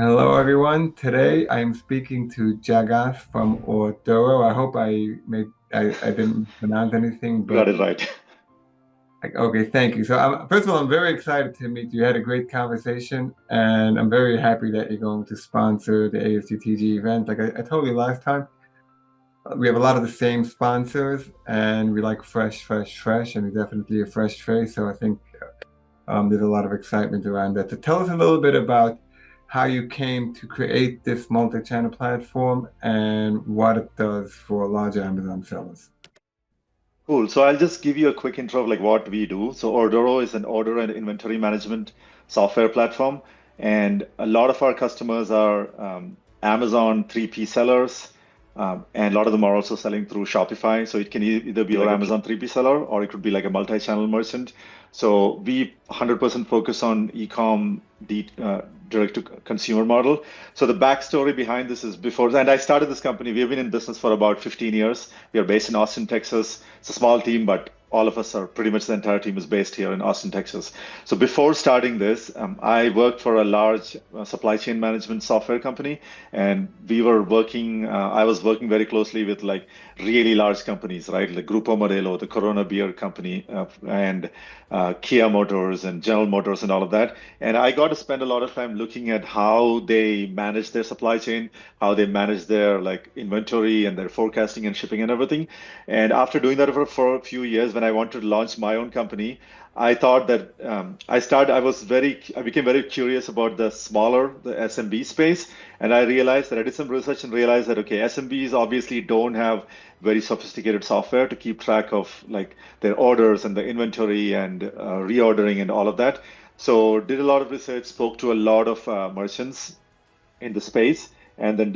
Hello, everyone. Today I'm speaking to Jagath from Ordoro. I hope I didn't pronounce anything, You got but it right. okay, thank you. So first of all, I'm very excited to meet you. We had a great conversation, and I'm very happy that you're going to sponsor the ASGTG event. Like I told you last time, we have a lot of the same sponsors, and we like fresh, fresh, fresh, and you're definitely a fresh face. So I think there's a lot of excitement around that. So tell us a little bit about how you came to create this multi-channel platform and what it does for larger Amazon sellers. Cool. So I'll just give you a quick intro of like what we do. So Ordoro is an order and inventory management software platform, and a lot of our customers are Amazon 3P sellers, and a lot of them are also selling through Shopify. So it can either be your Amazon 3P seller or it could be like a multi-channel merchant. So we 100% focus on e-com direct to consumer model. So the backstory behind this is before, and I started this company. We have been in business for about 15 years. We are based in Austin, Texas. It's a small team, but all of us are pretty much the entire team is based here in Austin, Texas. So before starting this, I worked for a large supply chain management software company, and I was working very closely with like really large companies, right? Like Grupo Modelo, the Corona beer company, and Kia Motors and General Motors and all of that. And I got to spend a lot of time looking at how they manage their supply chain, how they manage their like inventory and their forecasting and shipping and everything. And after doing that for a few years, when I wanted to launch my own company, I thought that I became very curious about the SMB space, and I realized that I did some research and realized that okay, SMBs obviously don't have very sophisticated software to keep track of like their orders and the inventory and reordering and all of that. So did a lot of research, spoke to a lot of merchants in the space, and then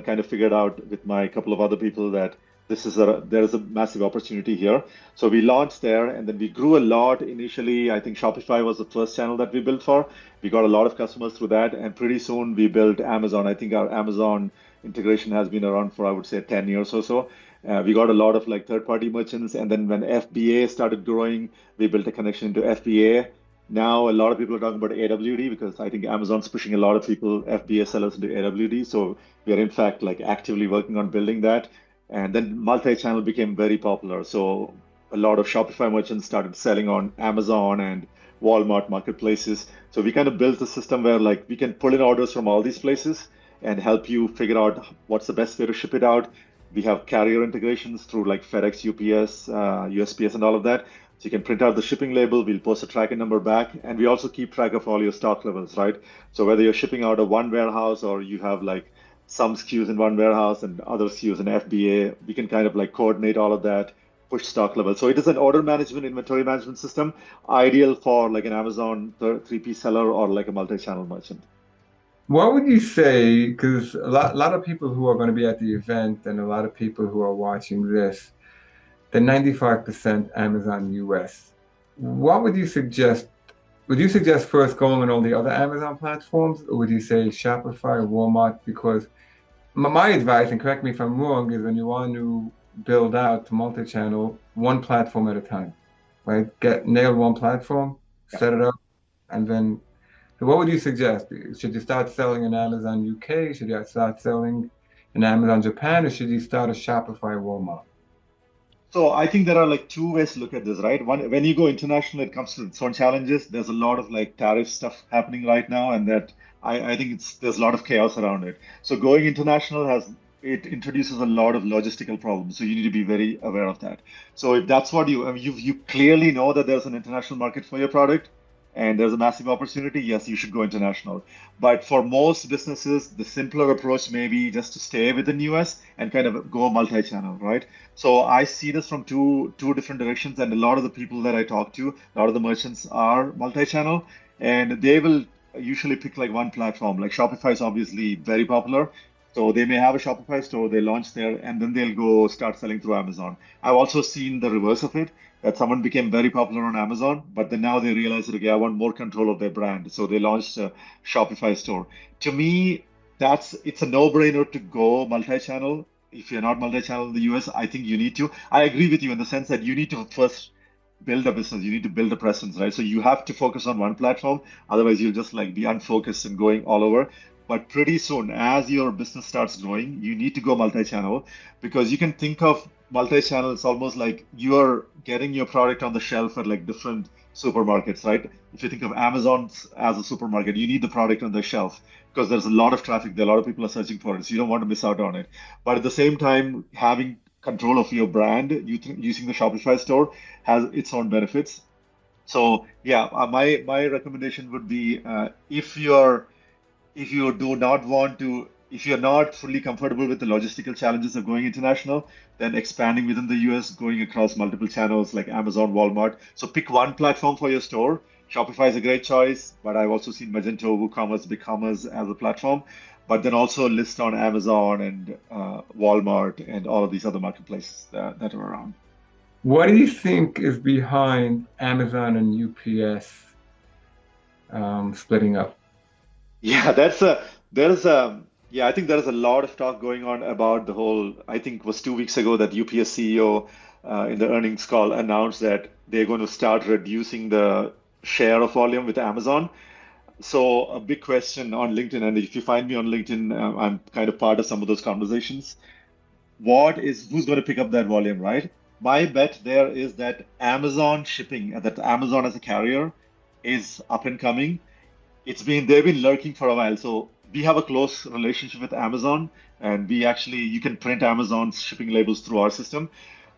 kind of figured out with my couple of other people that there is a massive opportunity here. So we launched there, and then we grew a lot. Initially, I think Shopify was the first channel that we built for. We got a lot of customers through that, and pretty soon we built Amazon. I think our Amazon integration has been around for, I would say, 10 years or so. We got a lot of like third-party merchants, and then when FBA started growing, we built a connection into FBA. Now, a lot of people are talking about AWD because I think Amazon's pushing a lot of people, FBA sellers into AWD. So we are in fact like actively working on building that. And then multi-channel became very popular. So a lot of Shopify merchants started selling on Amazon and Walmart marketplaces. So we kind of built a system where like we can pull in orders from all these places and help you figure out what's the best way to ship it out. We have carrier integrations through like FedEx, UPS, USPS, and all of that. So you can print out the shipping label, we'll post a tracking number back, and we also keep track of all your stock levels, right? So whether you're shipping out of one warehouse or you have like some SKUs in one warehouse and other SKUs in FBA, we can kind of like coordinate all of that, push stock levels. So it is an order management, inventory management system, ideal for like an Amazon 3P seller or like a multi-channel merchant. What would you say? Because a lot of people who are going to be at the event and a lot of people who are watching this, the 95% Amazon US. What would you suggest? Would you suggest first going on all the other Amazon platforms, or would you say Shopify or Walmart? Because my advice, and correct me if I'm wrong, is when you want to build out to multi-channel, one platform at a time, right? Nail one platform, set it up, and then. So what would you suggest? Should you start selling in Amazon UK? Should you start selling in Amazon Japan, or should you start a Shopify Walmart? So I think there are like two ways to look at this, right? One, when you go international, it comes to its own challenges. There's a lot of like tariff stuff happening right now, and that I think there's a lot of chaos around it. So going international it introduces a lot of logistical problems. So you need to be very aware of that. So if that's what you I mean, you clearly know that there's an international market for your product and there's a massive opportunity, yes, you should go international. But for most businesses, the simpler approach may be just to stay within US and kind of go multi-channel, right? So I see this from two different directions, and a lot of the people that I talk to, a lot of the merchants are multi-channel, and they will usually pick like one platform. Like Shopify is obviously very popular, so they may have a Shopify store, they launch there, and then they'll go start selling through Amazon. I've also seen the reverse of it, that someone became very popular on Amazon, but then now they realize that okay, I want more control of their brand, so they launched a Shopify store. To me, it's a no-brainer to go multi-channel if you're not multi-channel in the US, I think you need to. I agree with you in the sense that you need to first build a business, you need to build a presence, right? So you have to focus on one platform, otherwise you'll just like be unfocused and going all over. But pretty soon, as your business starts growing, you need to go multi-channel because you can think of multi-channel as almost like you're getting your product on the shelf at like different supermarkets, right? If you think of Amazon as a supermarket, you need the product on the shelf because there's a lot of traffic there, a lot of people are searching for it, so you don't want to miss out on it. But at the same time, having control of your brand using the Shopify store has its own benefits. So yeah, my recommendation would be if you do not want to, if you're not fully comfortable with the logistical challenges of going international, then expanding within the US, going across multiple channels like Amazon, Walmart. So pick one platform for your store. Shopify is a great choice, but I've also seen Magento, WooCommerce, BigCommerce as a platform. But then also list on Amazon and Walmart and all of these other marketplaces that are around. What do you think is behind Amazon and UPS splitting up? Yeah, there's a yeah, I think there is a lot of talk going on about the whole. I think it was 2 weeks ago that UPS CEO in the earnings call announced that they're going to start reducing the share of volume with Amazon. So a big question on LinkedIn, and if you find me on LinkedIn, I'm kind of part of some of those conversations. Who's going to pick up that volume, right? My bet there is that Amazon shipping, that Amazon as a carrier is up and coming. They've been lurking for a while. So we have a close relationship with Amazon, and we actually you can print Amazon's shipping labels through our system.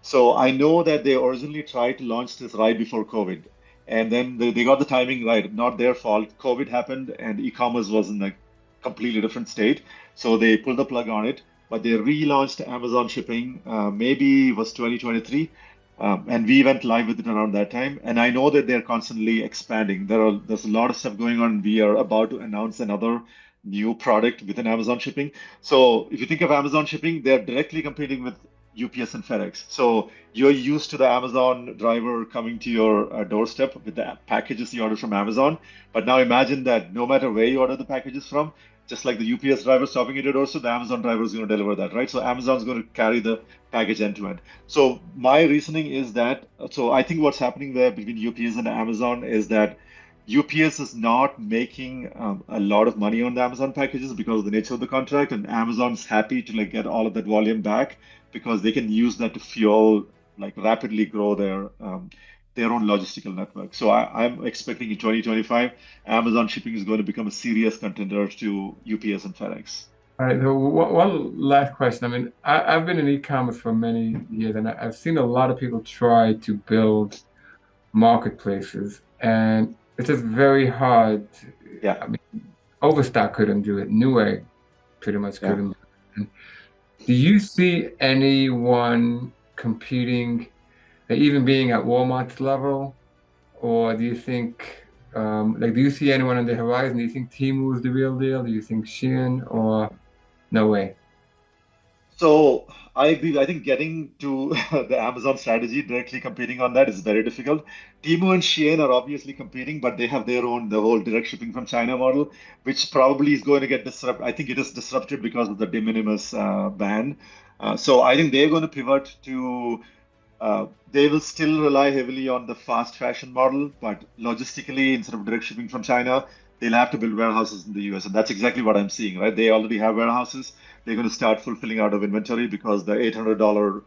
So I know that they originally tried to launch this right before COVID, and then they got the timing right. Not their fault. COVID happened, and e-commerce was in a completely different state. So they pulled the plug on it. But they relaunched Amazon shipping, maybe it was 2023. And we went live with it around that time. And I know that they're constantly expanding. There's a lot of stuff going on. We are about to announce another new product within Amazon shipping. So if you think of Amazon shipping, they're directly competing with UPS and FedEx. So you're used to the Amazon driver coming to your doorstep with the packages you order from Amazon. But now imagine that no matter where you order the packages from, just like the UPS driver stopping at your doorstep, the Amazon driver is going to deliver that, right? So Amazon's going to carry the package end to end. So my reasoning is that, so I think what's happening there between UPS and Amazon is that UPS is not making a lot of money on the Amazon packages because of the nature of the contract, and Amazon's happy to like get all of that volume back because they can use that to fuel, like rapidly grow their own logistical network. So I'm expecting in 2025, Amazon shipping is going to become a serious contender to UPS and FedEx. All right, so one last question. I mean, I've been in e-commerce for many years, and I've seen a lot of people try to build marketplaces, and it's just very hard. Yeah, I mean, Overstock couldn't do it. Newegg pretty much yeah. couldn't do it. And do you see anyone competing, even being at Walmart's level, or do you think, do you see anyone on the horizon? Do you think Temu is the real deal? Do you think Shein, or no way? So I agree. I think getting to the Amazon strategy directly competing on that is very difficult. Temu and Shein are obviously competing, but they have their own, the whole direct shipping from China model, which probably is going to get disrupted. I think it is disrupted because of the de minimis ban. So I think they're going to pivot to they will still rely heavily on the fast fashion model, but logistically, instead of direct shipping from China, they'll have to build warehouses in the US. And that's exactly what I'm seeing, right? They already have warehouses. They're going to start fulfilling out of inventory because the $800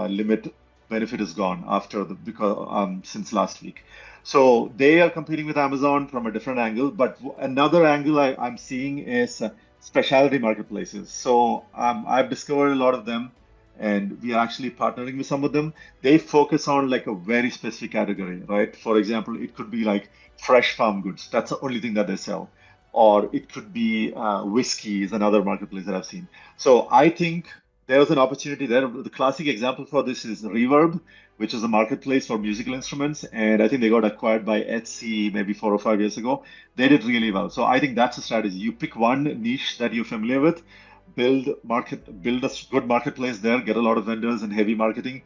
limit benefit is gone after the because since last week. So they are competing with Amazon from a different angle. But another angle I'm seeing is specialty marketplaces. So I've discovered a lot of them, and we are actually partnering with some of them. They focus on like a very specific category, right? For example, it could be like fresh farm goods. That's the only thing that they sell. Or it could be whiskey is another marketplace that I've seen. So I think there's an opportunity there. The classic example for this is Reverb, which is a marketplace for musical instruments. And I think they got acquired by Etsy maybe 4 or 5 years ago. They did really well. So I think that's a strategy. You pick one niche that you're familiar with, build a good marketplace there, get a lot of vendors and heavy marketing.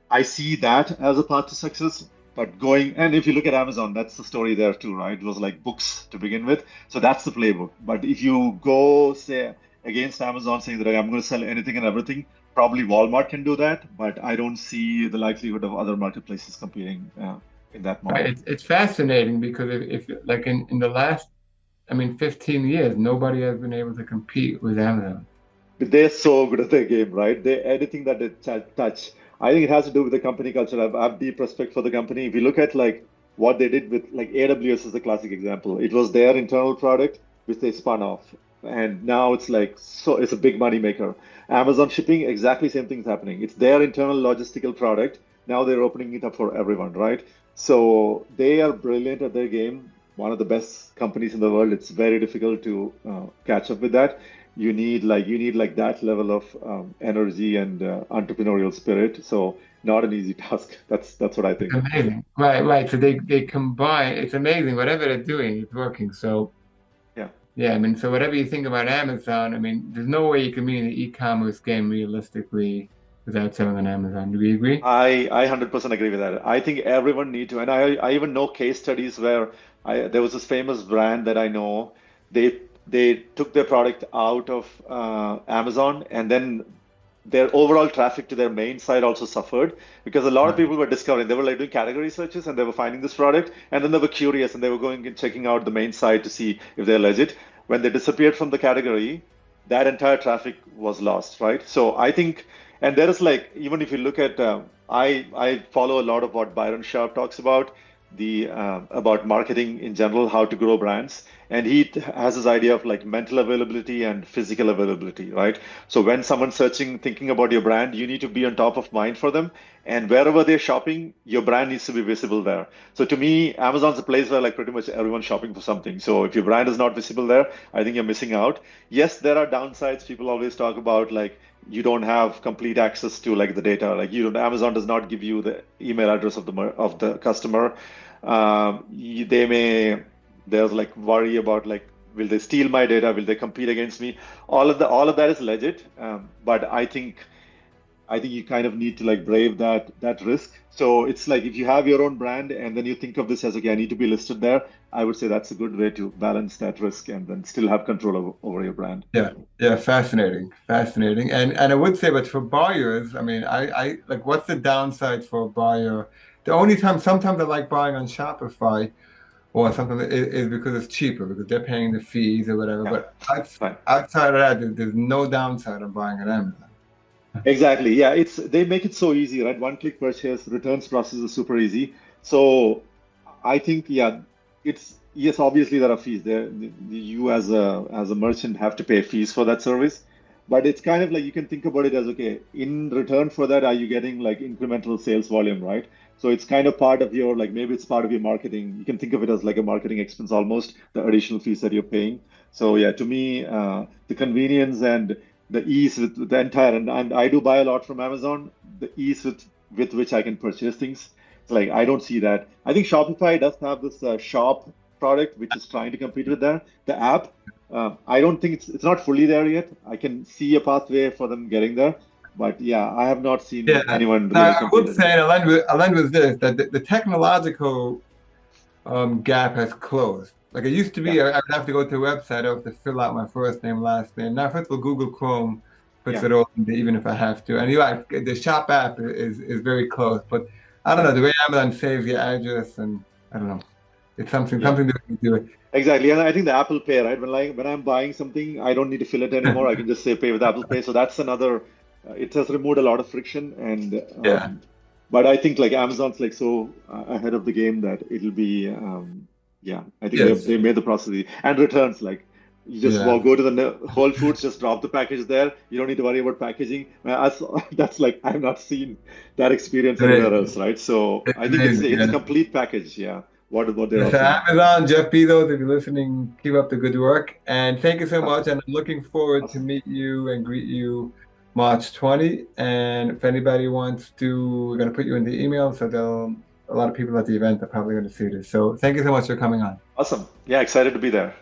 I see that as a path to success. But going, and if you look at Amazon, that's the story there too, right? It was like books to begin with. So that's the playbook. But if you go, say, against Amazon saying that I'm going to sell anything and everything, probably Walmart can do that. But I don't see the likelihood of other marketplaces competing in that Right. model. It's fascinating because if like in the last I mean, 15 years, nobody has been able to compete with Amazon. They're so good at their game, right? They anything that they touch. I think it has to do with the company culture. I have deep respect for the company. If you look at like what they did with like AWS is a classic example. It was their internal product which they spun off, and now it's like so it's a big money maker. Amazon shipping, exactly same thing's happening. It's their internal logistical product. Now they're opening it up for everyone, right? So they are brilliant at their game. One of the best companies in the world. It's very difficult to catch up with that. You need like that level of energy and entrepreneurial spirit. So not an easy task. That's what I It's think. amazing. Right, right. So they combine, it's amazing. Whatever they're doing, it's working. So Yeah. yeah, I mean, so whatever you think about Amazon, I mean, there's no way you can be in the e-commerce game realistically without selling on Amazon. Do we agree? I 100% agree with that. I think everyone need to, and I even know case studies where there was this famous brand that I know. They took their product out of Amazon, and then their overall traffic to their main site also suffered because a lot of Right. people were discovering. They were like doing category searches and they were finding this product, and then they were curious and they were going and checking out the main site to see if they're legit. When they disappeared from the category, that entire traffic was lost, right? So I think, and there is like, even if you look at, I follow a lot of what Byron Sharp talks about, the about marketing in general, how to grow brands, and has this idea of like mental availability and physical availability, right? So when someone's searching, thinking about your brand, you need to be on top of mind for them, and wherever they're shopping, your brand needs to be visible there. So to me, Amazon's a place where like pretty much everyone's shopping for something. So if your brand is not visible there, I think you're missing out. Yes, there are downsides. People always talk about like you don't have complete access to like the data. Like you don't, Amazon does not give you the email address of the customer. They may there's like worry about like will they steal my data? Will they compete against me? All of that is legit. But I think you kind of need to like brave that risk. So it's like if you have your own brand and then you think of this as okay, I need to be listed there. I would say that's a good way to balance that risk and then still have control over your brand. Yeah, yeah, fascinating, fascinating. And I would say, but for buyers, I mean, I like what's the downside for a buyer? The only time sometimes I like buying on Shopify or something is because it's cheaper because they're paying the fees or whatever. Yeah, But fine. outside of that, there's no downside of buying on Amazon. Exactly. Yeah, it's they make it so easy, right? One click purchase, returns process is super easy. So I think yeah, it's yes, obviously there are fees. You as a merchant have to pay fees for that service. But it's kind of like you can think about it as okay, in return for that, are you getting like incremental sales volume, right? So it's kind of part of your like maybe it's part of your marketing. You can think of it as like a marketing expense almost, the additional fees that you're paying. So yeah, to me, the convenience and the ease with the entire and I do buy a lot from Amazon, the ease with which I can purchase things. It's like I don't see that. I think Shopify does have this shop product which is trying to compete with that. The app, I don't think it's not fully there yet. I can see a pathway for them getting there, but yeah, I have not Yeah, seen anyone now really I compete would with say, them. and I'll end with this, that the technological gap has closed. Like it used to Yeah, be, I would have to go to a website, I have to fill out my first name, last name. Now, first of all, Google Chrome puts yeah, it all in there, even if I have to. And you're right, the shop app is very close. But I don't yeah, know, the way Amazon saves your address, and I don't know, it's yeah. something that we do it. Exactly, and I think the Apple Pay, right? When I'm buying something, I don't need to fill it anymore. I can just say pay with Apple Pay. So that's another. It has removed a lot of friction, and Yeah, but I think like Amazon's like so ahead of the game that it'll be yeah. I think yes, they made the process easy. And returns like you just yeah, go to the Whole Foods, just drop the package there. You don't need to worry about packaging. That's like I've not seen that experience anywhere else, amazing. right? So It's I think amazing. it's a Yeah. complete package. Yeah, what they're So offering. Amazon, Jeff Bezos, if you're listening, keep up the good work. And thank you so Awesome. much. And I'm looking forward to Awesome. meet you and greet you March 20. And if anybody wants to, we're going to put you in the email. So a lot of people at the event are probably going to see this. So thank you so much for coming on. Awesome. Yeah, excited to be there.